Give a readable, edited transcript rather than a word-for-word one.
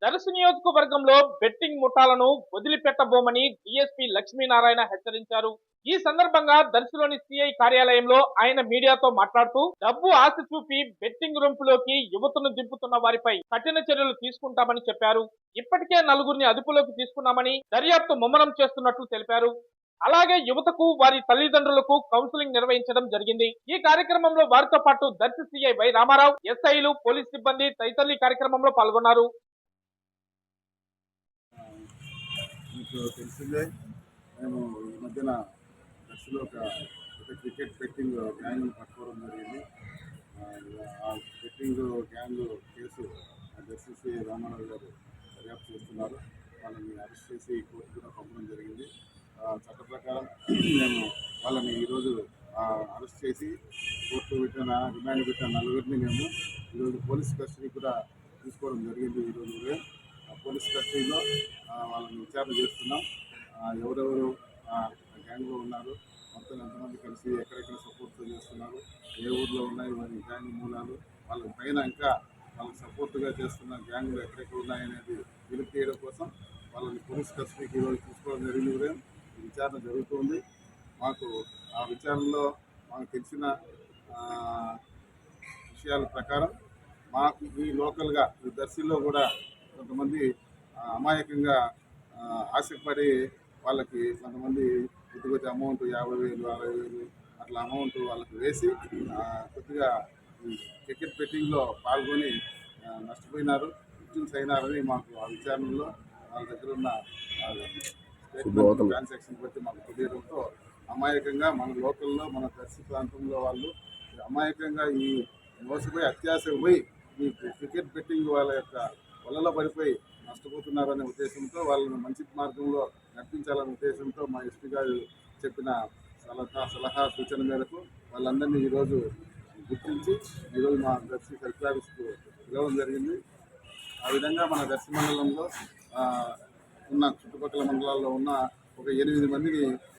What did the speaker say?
దర్శి నియోజకవర్గంలో betting ముఠాలను వదిలిపెట్టబోమని DSP Lakshminarayana హెచ్చరించారు. ఈ సందర్భంగా దర్శిలోని సిఐ కార్యాలయంలో ఆయన మీడియాతో మాట్లాడుతూ డబ్బు ఆశ చూపి బెట్టింగ్ రొంపులోకి యువతను దింపుతున్న వారిపై కఠిన చర్యలు తీసుకుంటామని చెప్పారు. ఇప్పటికే నలుగురిని అదుపులోకి తీసుకున్నామని, దర్యాప్తు ముమ్మరం చేస్తున్నట్లు తెలిపారు. అలాగే యువతకు వారి తల్లిదండ్రులకు కౌన్సిలింగ్ నిర్వహించడం జరిగింది. ఈ కార్యక్రమంలో వారితో పాటు దర్శి సిఐ వై రామారావు, ఎస్ఐలు, పోలీస్ సిబ్బంది తదితరులు ఈ కార్యక్రమంలో పాల్గొన్నారు. మీకు తెలిసిందే, మేము ఈ మధ్యన దర్శిలో ఒక క్రికెట్ బెట్టింగ్ గ్యాంగ్ను పట్టుకోవడం జరిగింది. ఆ betting gang case Darsi CI Ramarao garu దర్యాప్తు చేస్తున్నారు. వాళ్ళని అరెస్ట్ చేసి కోర్టు కూడా పంపడం జరిగింది. చట్ట ప్రకారం మేము వాళ్ళని ఈరోజు అరెస్ట్ చేసి కోర్టు రిమాండ్ పెట్టిన నలుగురిని మేము ఈరోజు పోలీస్ కస్టడీ కూడా తీసుకోవడం జరిగింది. ఈరోజు పోలీస్ కస్టడీలో వాళ్ళని విచారణ చేస్తున్నాం. ఎవరెవరు గ్యాంగ్లో ఉన్నారు, మొత్తం ఎంతమంది కలిసి ఎక్కడెక్కడ సపోర్ట్ చేస్తున్నారు, ఏ ఊర్లో ఉన్నాయి వారి గ్యాంగ్ మూలాలు, వాళ్ళ పైన ఇంకా వాళ్ళకి సపోర్ట్గా చేస్తున్న గ్యాంగ్లు ఎక్కడెక్కడ ఉన్నాయనేది వెలికి తీయడం కోసం వాళ్ళని పోలీస్ కస్టడీకి ఈరోజు తీసుకోవడం జరిగింది. విచారణ జరుగుతుంది. మాకు ఆ విచారణలో మాకు తెలిసిన విషయాల ప్రకారం మాకు ఈ లోకల్గా ఈ దర్శిలో కూడా కొంతమంది అమాయకంగా ఆశపడి వాళ్ళకి కొంతమంది కొద్ది అమౌంట్ 50,000, 60,000 అట్లా అమౌంట్ వాళ్ళకి వేసి కొద్దిగా క్రికెట్ బెట్టింగ్లో పాల్గొని నష్టపోయినారు, విక్టిమ్స్ అయినారని మాకు ఆ విచారణలో వాళ్ళ దగ్గర ఉన్న ట్రాన్సాక్షన్ బట్టి మాకు తెలియడంతో అమాయకంగా మన లోకల్లో మన దర్శి ప్రాంతంలో వాళ్ళు అమాయకంగా ఈ మోసపోయి అత్యాశకు పోయి ఈ క్రికెట్ బెట్టింగ్ వాళ్ళ యొక్క వలలో పడిపోయి నష్టపోతున్నారనే ఉద్దేశంతో వాళ్ళని మంచి మార్గంలో నడిపించాలనే ఉద్దేశంతో మా ఎస్పీ గారు చెప్పిన సలహా సూచన మేరకు వాళ్ళందరినీ ఈరోజు గుర్తించి ఈరోజు మా దర్శి కలెక్టర్ ఆఫీస్కు పిలవడం జరిగింది. ఆ విధంగా మన దర్శి మండలంలో ఉన్న చుట్టుపక్కల మండలాల్లో ఉన్న ఒక 8 మందిని